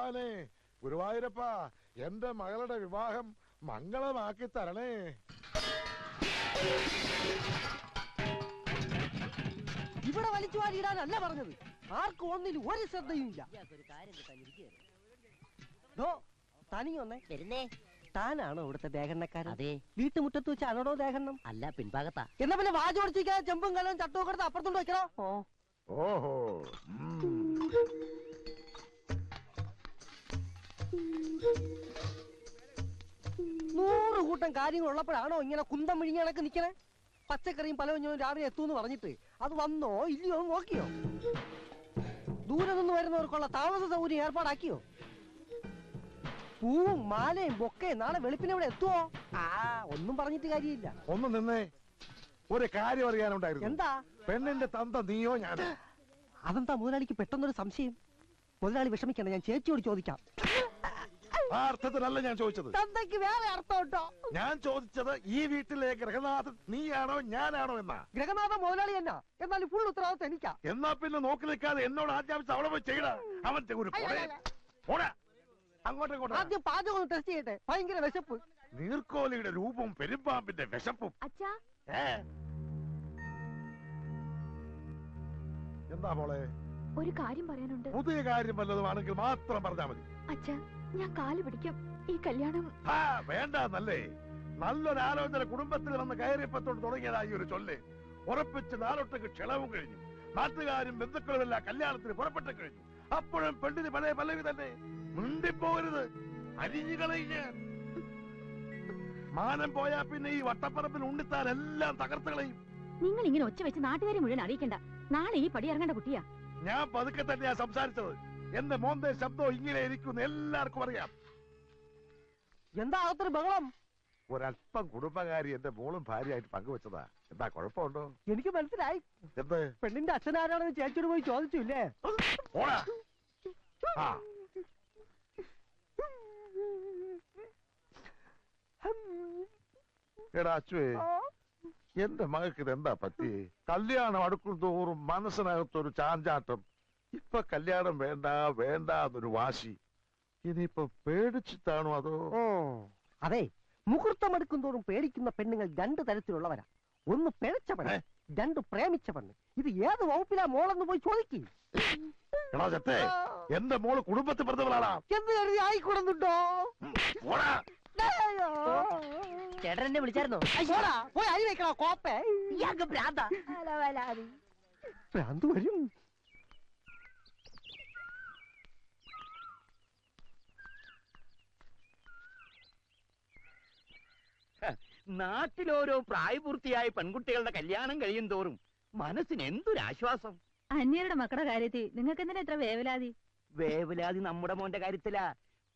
ഭഗവാനെ, ഗുരുവായൂരപ്പ, എന്റെ മകളുടെ വിവാഹം മംഗളമാക്കി തരണേ. ഇവിടെ വലിച്ചു വാരിയിടാനല്ല പറഞ്ഞത്. ആർക്കും ഒന്നിലും ഒരു ശ്രദ്ധയും ഇല്ല. തനിയൊന്നേ വരുന്നേ. താനാണോ ഇവിടുത്തെ ദേഹണ്ണക്കാരൻ? അതെ. വീട്ടുമുറ്റത്ത് വെച്ചാണോ ദേഹണ്ണം? അല്ല, പിൻഭാഗത്താ. എന്നാ പിന്നെ വാചോടിച്ചിരിക്കാതെ ചെമ്പും കലവും ചട്ടവും എടുത്ത് അപ്പുറത്തോണ്ട് വെക്കണോ? ഓഹോ. 100 കൂട്ടം കാര്യങ്ങൾ ഉള്ളപ്പോഴാണോ ഇങ്ങനെ കുന്തം വിഴിഞ്ഞ കണക്ക് നിക്കണേ? പച്ചക്കറിയും പലവഞ്ഞവും രാവിലെ എത്തൂന്ന് പറഞ്ഞിട്ട് അത് വന്നോ ഇല്ലയോ നോക്കിയോ? ദൂരെ നിന്ന് വരുന്നവർക്കുള്ള താമസ സൗകര്യം ഏർപ്പാടാക്കിയോ? പൂവും മാലയും ബൊക്കയും നാളെ വെളുപ്പിനെ ഇവിടെ എത്തുവോ? ഒന്നും പറഞ്ഞിട്ട് കാര്യമില്ല. ഒന്ന് നിന്നേ, ഒരു കാര്യം അറിയാനുണ്ടായിരുന്നു. എന്താ? പെണ്ണിന്റെ തന്ത നീയോ ഞാനോ? അതെന്താ മുതലാളിക്ക് പെട്ടെന്നൊരു സംശയം? മുതലാളി വിഷമിക്കണ്ട, ഞാൻ ചേച്ചിയോട് ചോദിക്കാം. ആ അർത്ഥത്തിലല്ല ഞാൻ ചോദിച്ചത്. തന്തയ്ക്ക് വേറെ അർത്ഥം ഉണ്ടോ? ഞാൻ ചോദിച്ചത് ഈ വീട്ടിലെ ഗൃഹനാഥൻ നീയാണോ ഞാനാണോ എന്നാ. ഗൃഹനാഥൻ മുതലാളി എന്നാ, എന്നാലും ഫുൾ ഉത്തരവാദിത്വം എനിക്കാ. എന്നാ പിന്നെ നോക്കി നിൽക്കാതെ എന്നോട് ആജ്ഞാപിച്ച് അവളെ പോയി ചെയ്യടാ. അവൻ അങ്ങോട്ടും ആദ്യം പാചകം ടെസ്റ്റ് ചെയ്യട്ടെ. ഭയങ്കര വിശപ്പ്. നീർക്കോലിയുടെ രൂപവും പെരുമ്പാമ്പിന്റെ വിശപ്പും. എന്താ മോളെ? ഒരു കാര്യം പറയാനുണ്ട്. പുതിയ കാര്യം വല്ലതുമാണെങ്കിൽ മാത്രം പറഞ്ഞാൽ മതി. അച്ഛാ, ഞാൻ കാല് പിടിക്കാം. ഈ കല്യാണം വേണ്ടന്നല്ലേ? നല്ലൊരാലോചന കുടുംബത്തിൽ വന്ന് കയറിയപ്പത്തോട് തുടങ്ങിയതായി ഒരു ചൊല്ല്. ഉറപ്പിച്ച് നാളൊട്ടേക്ക് ക്ഷണവും കഴിഞ്ഞു. നാട്ടുകാരും ബന്ധുക്കളുമെല്ലാം കല്യാണത്തിന് പുറപ്പെട്ടു കഴിഞ്ഞു. അപ്പോഴും പെണ്ണിന് പഴയ പല്ലവി തന്നെ. മിണ്ടിപ്പോകരുത്, അരിഞ്ഞു കളയുക. മാനം പോയാ പിന്നെ ഈ വട്ടപ്പറമ്പിൽ ഉണ്ണിത്താൻ എല്ലാം തകർത്ത് കളയും. നിങ്ങൾ ഇങ്ങനെ ഒച്ച വെച്ച് നാട്ടുകാരെ മുഴുവൻ അറിയിക്കണ്ട. നാളെ ഈ പടി ഇറങ്ങേണ്ട കുട്ടിയാ. ഞാൻ പതുക്കെ തന്നെയാ സംസാരിച്ചത്. എന്റെ മോന്റെ ശബ്ദം ഇങ്ങനെ ഇരിക്കുന്നു എല്ലാവർക്കും അറിയാം. എന്താ അകത്തൊരു ബഹളം? ഒരല്പം കുടുംബകാരി എന്റെ മോളും ഭാര്യയായിട്ട് പങ്കുവെച്ചതാ. എന്താ കുഴപ്പമുണ്ടോ? എനിക്ക് മനസ്സിലായി. എന്ത്? പെണ്ണിന്റെ അച്ഛനാരാണെന്ന് ചേച്ചിയോട് പോയി ചോദിച്ചില്ലേ? എടാ അച്ചുവേ, എന്റെ മകൾക്ക് ഇതെന്താ പറ്റി? കല്യാണം അടുക്കും തോറും മനസ്സിനകത്തൊരു ചാഞ്ചാട്ടം. ഇപ്പൊ കല്യാണം വേണ്ട വേണ്ട എന്നൊരു വാശി. ഇനിയിപ്പൊ പേടിച്ചിട്ടാണോ അതോ? അതെ, മുഹൂർത്തം എടുക്കും തോറും പേടിക്കുന്ന പെണ്ണുങ്ങൾ 2 തരത്തിലുള്ളവരാ. ഒന്ന് പിഴച്ച പെണ്ണ്, 2 പ്രേമിച്ച പെണ്ണ്. ഇത് ഏത് വകുപ്പിലാ മോളെന്ന് പോയി ചോദിക്കും. എടാ ചത്തേ, എന്റെ മോള് കുടുംബത്തിൽ പറഞ്ഞവളാണ്. എന്ത് കരുതി ആയിക്കൂടുന്നുണ്ടോ? ചേട്ടൻ എന്നെ വിളിച്ചായിരുന്നോ? പോയി അരി വെക്കണോ കോപ്പേ? ഭ്രാന്ത് വരും. നാട്ടിലോരോ പ്രായപൂർത്തിയായ പെൺകുട്ടികളുടെ കല്യാണം കഴിയും തോറും മനസ്സിന് എന്തൊരാശ്വാസം. അന്യരുടെ മക്കളുടെ കാര്യത്തിൽ നിങ്ങൾക്ക് എന്തിനാ എത്ര വേവലാതി? വേവലാതി നമ്മുടെ മോന്റെ കാര്യത്തിലാ.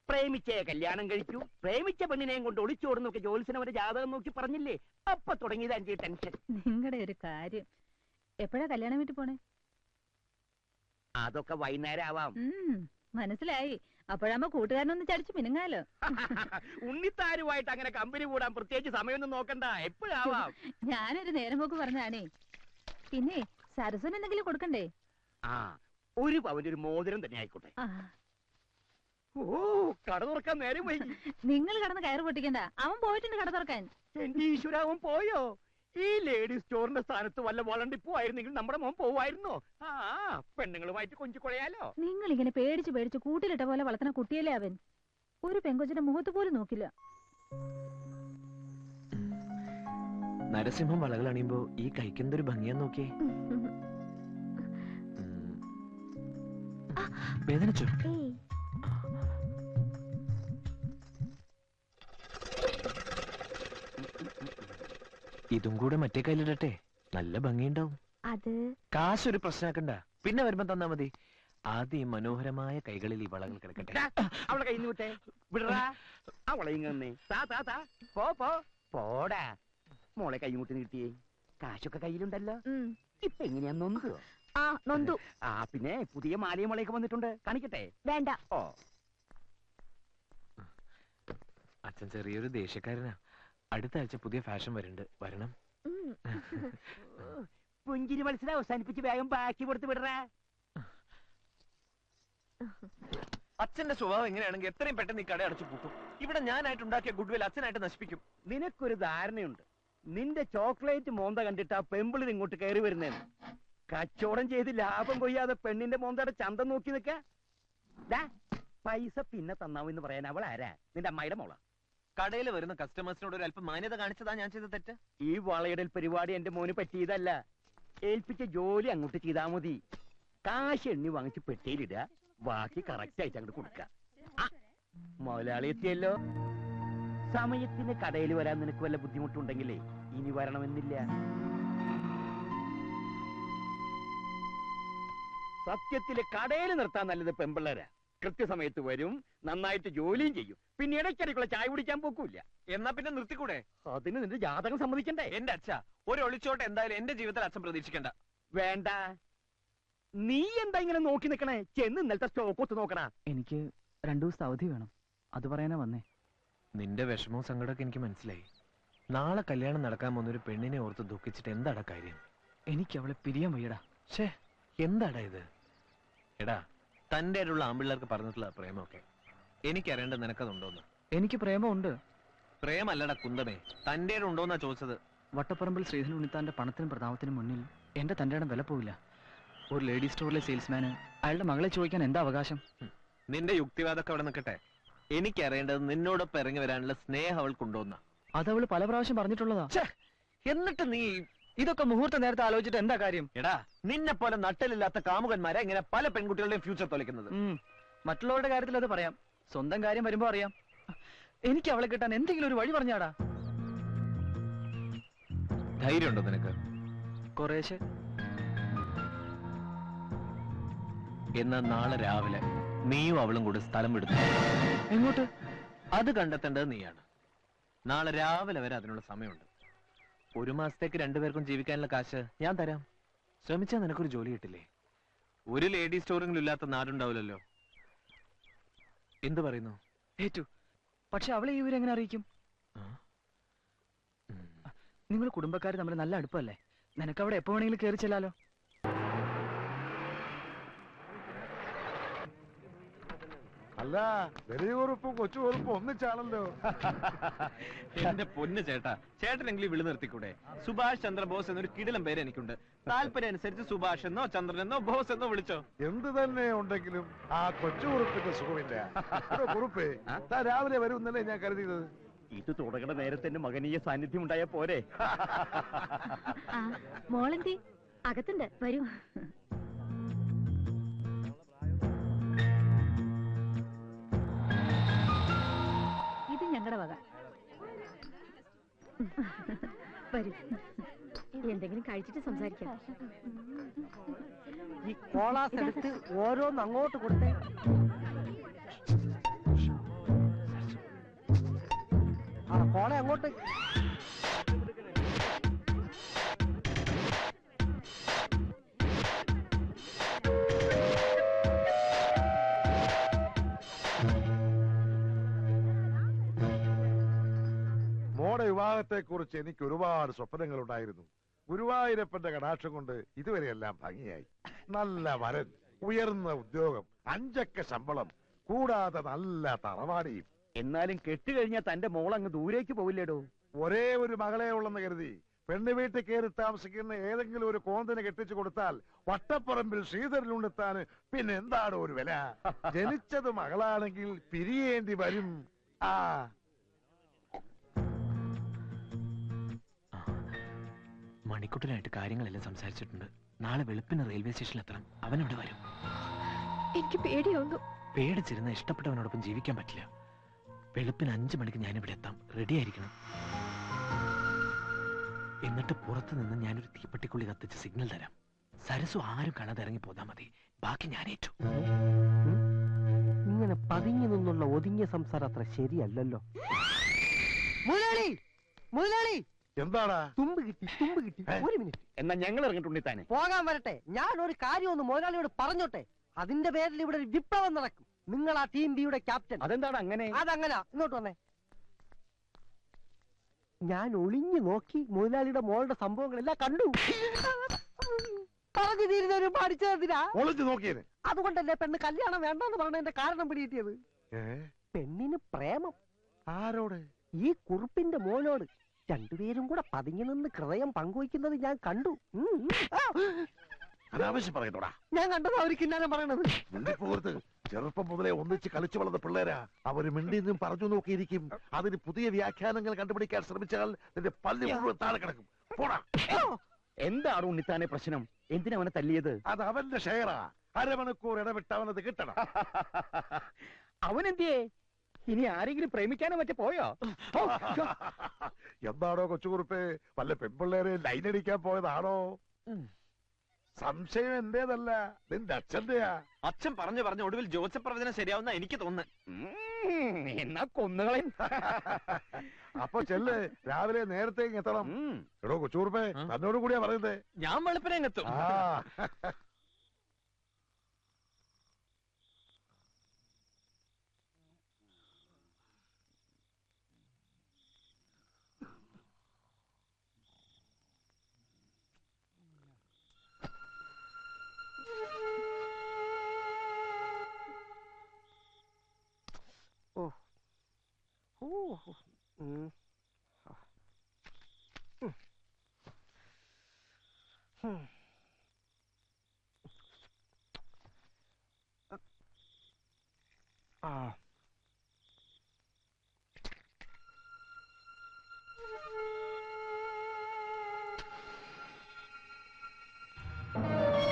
പ്രേമിച്ചേ കല്യാണം കഴിക്കൂ, പ്രേമിച്ച പെണ്ണിനെയും കൊണ്ട് ഒളിച്ചോടുന്നൊക്കെ ജോത്സ്യനവരെ ജാതകം നോക്കി പറഞ്ഞില്ലേ? അപ്പൊ തുടങ്ങിയത് അഞ്ച് ടെൻഷൻ. നിങ്ങളുടെ ഒരു കാര്യം. എപ്പോഴാ കല്യാണം വീട്ടിൽ പോണേ? അതൊക്കെ വൈകുന്നേരം ആവാം. മനസ്സിലായി. അപ്പോഴാകുമ്പോ കൂട്ടുകാരനൊന്ന് ചടിച്ചു മിനുങ്ങാലോ. ഉണ്ണിത്താരുമായിട്ട് അങ്ങനെ കമ്പനി കൂടാൻ പ്രത്യേകിച്ച് സമയമൊന്നും നോക്കണ്ട, എപ്പോഴാവാം. ഞാനൊരു നേരം പോക്ക് പറഞ്ഞാണേ. പിന്നെ സരസ്വന് എന്തെങ്കിലും കൊടുക്കണ്ടേ? ഒരു പവന്റെ ഒരു മോതിരം തന്നെ ആയിക്കോട്ടെ. ഓ, കട തുറക്കാൻ നേരം പോയി. നിങ്ങൾ കടന്ന് കയറ് പൊട്ടിക്കണ്ട, അവൻ പോയിട്ടുണ്ട് കട തുറക്കാൻ. എന്റെ ഈശ്വര, അവൻ പോയോ? ഈ ലേഡി സ്റ്റോറിന്റെ സ്ഥാനത്ത് വല്ല വോളണ്ടിപ്പോ ആയിരുന്നെങ്കിൽ നമ്മുടെ മോൻ പോവായിരുന്നോ? പെണ്ണുങ്ങളുമായിട്ട് കൊഞ്ചു കൊഴയാലോ. നിങ്ങൾ ഇങ്ങനെ പേടിച്ച് പേടിച്ച് കൂട്ടിലിട്ട പോലെ വളർത്തുന്ന കുട്ടിയല്ലേ അവൻ. ഒരു പെങ്കൊച്ചിന്റെ മുഖത്ത് പോലും നോക്കില്ല. നരസിംഹം വളകൾ അണിയുമ്പോ ഈ കഴിക്കുന്നൊരു ഭംഗിയാന്ന് നോക്കിയേ. വേദനിച്ചോ? ഇതും കൂടെ മറ്റേ കയ്യിലിടട്ടെ, നല്ല ഭംഗിയുണ്ടാവും. അത് കാശൊരു പ്രശ്നമാക്കണ്ട, പിന്നെ വരുമ്പോ തന്നാ മതി. ആദ്യം മനോഹരമായ കൈകളിൽ ഈ വളകൾ കിടക്കട്ടെ. അവളെ കൈ വിട്ടേ, വിടറാ. അവളെ ഇങ്ങനെ പോടാ. മോളെ കൈമുട്ടി നീട്ടിയേ. കാശൊക്കെ കയ്യിലുണ്ടല്ലോ. ഇപ്പൊ എങ്ങനെയാ നൊന്തു? നൊന്തു. പിന്നെ പുതിയ മാലയും വളയൊക്കെ വന്നിട്ടുണ്ട്, കാണിക്കട്ടെ? വേണ്ട. ഓ, അച്ഛൻ ചെറിയൊരു ദേഷ്യക്കാരനാ. അടുത്ത ആഴ്ച പുതിയ ഫാഷൻ വരുന്നുണ്ട്, വരണം. പുഞ്ചിരി മത്സരം അവസാനിപ്പിച്ച് വേഗം ബാക്കി കൊടുത്ത് വിടറ. അച്ഛന്റെ സ്വഭാവം എങ്ങനെയാണെങ്കിൽ എത്രയും പെട്ടെന്ന് ഈ കട അടച്ചു പൂട്ടും. ഇവിടെ ഞാനായിട്ട് ഉണ്ടാക്കിയ ഗുഡ്വിൽ അച്ഛനായിട്ട് നശിപ്പിക്കും. നിനക്കൊരു ധാരണയുണ്ട്, നിന്റെ ചോക്ലേറ്റ് മോന്ത കണ്ടിട്ട് ആ പെമ്പിളിന് ഇങ്ങോട്ട് കയറി വരുന്നേന്ന്. കച്ചവടം ചെയ്ത് ലാഭം കൊയ്യാതെ പെണ്ണിന്റെ മോന്തയുടെ ചന്തം നോക്കി നിക്ക. പൈസ പിന്നെ തന്നാവെന്ന് പറയാൻ അവൾ ആരാ? നിന്റെ അമ്മായിയുടെ മോള. കടയിൽ വരുന്ന കസ്റ്റമേഴ്സിനോട് ഒരു അല്പം മാന്യത കാണിച്ചതാ ഞാൻ ചെയ്ത തെറ്റ്. ഈ വളയിടൽ പരിപാടി എന്റെ മോന് പറ്റിയതല്ല. ഏൽപ്പിച്ച ജോലി അങ്ങോട്ട് ചെയ്താ മതി. കാശ് എണ്ണി വാങ്ങിച്ച് പെട്ടിയിലിടുക, ബാക്കി കറക്റ്റ് ആയിട്ട് അങ്ങോട്ട് കൊടുക്ക. മുതലാളി എത്തിയല്ലോ. സമയത്തിന് കടയിൽ വരാൻ നിനക്ക് വല്ല ബുദ്ധിമുട്ടുണ്ടെങ്കിലേ ഇനി വരണമെന്നില്ല. സത്യത്തില് കടയിൽ നിർത്താൻ നല്ലത് പെമ്പിള്ളേരാ. കൃത്യസമയത്ത് വരും, നന്നായിട്ട് ജോലിയും ചെയ്യും, പിന്നെ ഇടയ്ക്കിടയ്ക്കുള്ള ചായ കുടിക്കാൻ പോക്കൂല. എന്നാ പിന്നെ നിർത്തിക്കൂടെ? അതിന് നിന്റെ ജാതകം സമ്മതിക്കണ്ടേ? എന്റെ അച്ഛ ഒരു ഒളിച്ചോട്ട് എന്തായാലും എന്റെ ജീവിതത്തിൽ അച്ഛൻ പ്രതീക്ഷിക്കണ്ട. വേണ്ട. നീ എന്താ ഇങ്ങനെ നോക്കി നിക്കണേ? ചെന്ന് ഇന്നലത്തെ സ്റ്റോക്ക് ഒത്ത് നോക്കണ. എനിക്ക് 2 ദിവസത്തെ അവധി വേണം, അത് പറയാനാ വന്നേ. നിന്റെ വിഷമവും സങ്കടമൊക്കെ എനിക്ക് മനസ്സിലായി. നാളെ കല്യാണം നടക്കാൻ പോകുന്നൊരു പെണ്ണിനെ ഓർത്ത് ദുഃഖിച്ചിട്ട് എന്താടാ കാര്യം? എനിക്ക് അവളെ പിരിയാൻ വയ്യടാ. ഷേ, എന്താടാ ഇത്? എടാ, തന്റെ ആയിട്ടുള്ള ആമ്പിള്ളേർക്ക് പറഞ്ഞിട്ടുള്ള പ്രേമമൊക്കെ എനിക്കറിയേണ്ടത് നിനക്കതുണ്ടോന്ന്? എനിക്ക് പ്രേമമുണ്ട്. പ്രേമല്ലടാ കുന്തമേ, തന്റെ ഉണ്ടോന്നാ ചോദിച്ചത്. വട്ടപ്പറമ്പിൽ ശ്രീധരൻ ഉണ്ണിത്താന്റെ പണത്തിനും പ്രതാപത്തിനും മുന്നിൽ എന്റെ തന്റെ ഇടം വില പോവില്ല. ഒരു ലേഡി സ്റ്റോറിലെ സെയിൽസ്മാന് അയാളുടെ മകളെ ചോദിക്കാൻ എന്താ അവകാശം? നിന്റെ യുക്തിവാദമൊക്കെ അവിടെ നിൽക്കട്ടെ. എനിക്കറിയേണ്ടത് നിന്നോടൊപ്പം ഇറങ്ങി വരാനുള്ള സ്നേഹം അവൾക്കുണ്ടോന്ന. അതവള് പല പ്രാവശ്യം പറഞ്ഞിട്ടുള്ളതാ. എന്നിട്ട് നീ ഇതൊക്കെ മുഹൂർത്ത നേരത്തെ ആലോചിച്ചിട്ട് എന്താ കാര്യം? എടാ, നിന്നെ പോലെ നട്ടലില്ലാത്ത കാമുകന്മാരെ ഇങ്ങനെ പല പെൺകുട്ടികളുടെയും ഫ്യൂച്ചർ തൊലക്കുന്നത്. മറ്റുള്ളവരുടെ കാര്യത്തിൽ അത് പറയാം, സ്വന്തം കാര്യം വരുമ്പോ അറിയാം. എനിക്ക് അവളെ കിട്ടാൻ എന്തെങ്കിലും ഒരു വഴി പറഞ്ഞാടാ. ധൈര്യമുണ്ടോ നിനക്ക്? കുറേശ്ശെ. എന്നാ നാളെ രാവിലെ നീയും അവളും കൂടി സ്ഥലം വിടുന്നു. എങ്ങോട്ട്? അത് കണ്ടെത്തേണ്ടത് നീയാണ്. നാളെ രാവിലെ വരെ അതിനുള്ള സമയമുണ്ട്. 1 മാസത്തേക്ക് 2 പേർക്കും ജീവിക്കാനുള്ള കാശ് ഞാൻ തരാം. ശ്രമിച്ചാൽ നിനക്കൊരു ജോലി കിട്ടില്ലേ? ഒരു ലേഡി സ്റ്റോറിംഗിലും ഇല്ലാത്ത നാടുണ്ടാവില്ലല്ലോ. എന്ത് പറയുന്നു? ഏറ്റു. പക്ഷെ അവളെ ഈ വിവരം എങ്ങനെ അറിയിക്കും? നിങ്ങൾ കുടുംബക്കാർ തമ്മിൽ നല്ല അടുപ്പല്ലേ? നിനക്ക് അവിടെ എപ്പോ വേണമെങ്കിലും കയറി ചെല്ലാലോ. അല്ല, വലിയ കുറുപ്പും കൊച്ചു കുറുപ്പും ഒന്നിച്ചാണല്ലോ. എന്റെ പൊന്ന് ചേട്ടാ, ചേട്ടനെങ്കിലും വിളി നിർത്തിക്കൂടെ? സുഭാഷ് ചന്ദ്രബോസ് എന്നൊരു കിടിലം പേര് എനിക്കുണ്ട്. താല്പര്യം അനുസരിച്ച് സുഭാഷ് എന്നോ ചന്ദ്രൻ എന്നോ ബോസ് എന്നോ വിളിച്ചോ. എന്ത് തന്നെ ഉണ്ടെങ്കിലും ആ കൊച്ചു കുറുപ്പിന്റെ സുഖമില്ല. കുറുപ്പേ, താൻ രാവിലെ വരുമെന്നല്ലേ ഞാൻ കരുതിയത്. ഇത് തുടങ്ങുന്ന നേരത്തെ മകനീയ സാന്നിധ്യം ഉണ്ടായ പോരെ? മോളെന്തി അകത്തുണ്ട്, വരൂ. ഇത് ഞങ്ങളുടെ വക. വരൂ, എന്തെങ്കിലും കഴിച്ചിട്ട് സംസാരിക്കാം. ഈ കോളാസ് എടുത്ത് ഓരോന്ന് അങ്ങോട്ട് കൊടുത്തേ. ആ കോള അങ്ങോട്ട്. മോടെ വിവാഹത്തെ കുറിച്ച് എനിക്ക് ഒരുപാട് സ്വപ്നങ്ങൾ ഉണ്ടായിരുന്നു. ഗുരുവായൂരപ്പന്റെ കടാക്ഷം കൊണ്ട് ഇതുവരെയെല്ലാം ഭംഗിയായി. നല്ല വരൻ, ഉയർന്ന ഉദ്യോഗം, 5 അക്ക ശമ്പളം, കൂടാതെ നല്ല തറവാടിയും. എന്നാലും കെട്ടുകഴിഞ്ഞാൽ തന്റെ മോൾ അങ്ങ് ദൂരേക്ക് പോവില്ലേടോ? ഒരേ ഒരു മകളെ ഉള്ളെന്ന് കരുതി പെണ്ണ് വീട്ടിൽ കയറി താമസിക്കുന്ന ഏതെങ്കിലും ഒരു കോന്തിന് കെട്ടിച്ചു കൊടുത്താൽ വട്ടപ്പറമ്പിൽ ശ്രീധരനുണ്ടെത്താൻ പിന്നെ എന്താണ് ഒരു വില? ജനിച്ചത് മകളാണെങ്കിൽ പിരിയേണ്ടി വരും. ആ മണിക്കുട്ടനായിട്ട് കാര്യങ്ങളെല്ലാം സംസാരിച്ചിട്ടുണ്ട്. നാളെ വെളുപ്പിന് റെയിൽവേ സ്റ്റേഷനിൽ എത്തണം. അവനവിടെ വരും. എനിക്ക് പേടിയാവുന്നു. പേടിച്ചിരുന്ന ഇഷ്ടപ്പെട്ടവനോടൊപ്പം ജീവിക്കാൻ പറ്റില്ല. വെളുപ്പിന് 5 മണിക്ക് ഞാനിവിടെ എത്താം. റെഡി ആയിരിക്കണം. എന്നിട്ട് പുറത്തു നിന്ന് ഞാനൊരു തീപ്പെട്ടിക്കുള്ളി കത്തിച്ച് സിഗ്നൽ തരാം. സരസു ആരും കാണാതെ ഇറങ്ങി പോതാ മതി. ബാക്കി ഞാൻ ഏറ്റു. ഇങ്ങനെ പതിങ്ങി നിന്നുള്ള ഒതുങ്ങിയ സംസാരം അത്ര ശരിയല്ലല്ലോ. മുതലാളി, മുതലാളി, എന്താടാ? തുമ്പ് കിട്ടി, തുമ്പ് കിട്ടി. ഒരു മിനിറ്റ്. എന്നാ ഞങ്ങൾ ഇറങ്ങിട്ടുണ്ണിത്താനെ. പോകാൻ വരട്ടെ. ഞാൻ ഒരു കാര്യം ഒന്ന് മുതലാളിയോട് പറഞ്ഞോട്ടെ. അതിന്റെ പേരിൽ ഇവിടെ ഒരു വിപ്ലവം നടക്കും. നിങ്ങൾ ആ ടീം ബിയുടെ ക്യാപ്റ്റൻ. അതെന്താണ് അങ്ങനെ? അതങ്ങനാ. ഇങ്ങോട്ട് വന്നേ. ഞാൻ ഒളിഞ്ഞു നോക്കി മുതലാളിയുടെ മോളുടെ സംഭവങ്ങളെല്ലാം കണ്ടു. പറഞ്ഞു തീരുന്നവരും പഠിച്ചതിനാ ഒളിച്ചു നോക്കിയേനെ. അതുകൊണ്ടല്ലേ പെണ്ണ് കല്യാണം വേണ്ടെന്ന് പറഞ്ഞതിന്റെ കാരണം പിടികിട്ടിയത്. പെണ്ണിന് പ്രേമം ആരോട്? ഈ കുറുപ്പിന്റെ മോനോട്. രണ്ടുപേരും കൂടെ പതുങ്ങി നിന്ന് ഹൃദയം പങ്കുവയ്ക്കുന്നത് ഞാൻ കണ്ടു. അനാവശ്യം പറയത്തോടാ. ഞാൻ കണ്ടതാ ഒരു കിന്നാരം പറയണത്. മിണ്ടിപ്പോകരുത്. ചെറുപ്പം മുതലേ ഒന്നിച്ച് കളിച്ചു വളർന്ന പിള്ളേരാ. അവര് മിണ്ടിന്നും പറഞ്ഞു നോക്കിയിരിക്കും. അതിന് പുതിയ വ്യാഖ്യാനങ്ങൾ കണ്ടുപിടിക്കാൻ ശ്രമിച്ചാൽ നിന്റെ പല്ല് മുഴുവൻ താഴെ കിടക്കും. പോടാ. എന്താണ് ഉണ്ണിത്താനെ പ്രശ്നം? എന്തിനാ അവനെ തല്ലിയത്? അത് അവന്റെ ഷെയറാ. അരമണിക്കൂർ ഇടവിട്ട് അവനത് കിട്ടണം. അവനെന്തിയേ? ഇനി ആരെങ്കിലും പ്രേമിക്കാനോ മറ്റേ പോയോ? എന്താണോ കൊച്ചുകുറുപ്പേ, വല്ല പെൺപിള്ളേരെ ലൈനടിക്കാൻ പോയതാണോ? സംശയം എന്റേതല്ല, നിന്റെ അച്ഛന്റെയാ. അച്ഛൻ പറഞ്ഞു ഒടുവിൽ ജോസഫ് പ്രവചനം ശരിയാവുന്ന എനിക്ക് തോന്നുന്നു. എന്നാ കൊന്നുകളയും. അപ്പൊ ചെല്ല്, രാവിലെ നേരത്തെ എത്തണം. എടോ കൊച്ചുകുറുപ്പേ, തന്നോട് കൂടിയാ പറയുന്നേ. ഞാൻ വെളുപ്പിനെ എത്തും. ആ Hmm.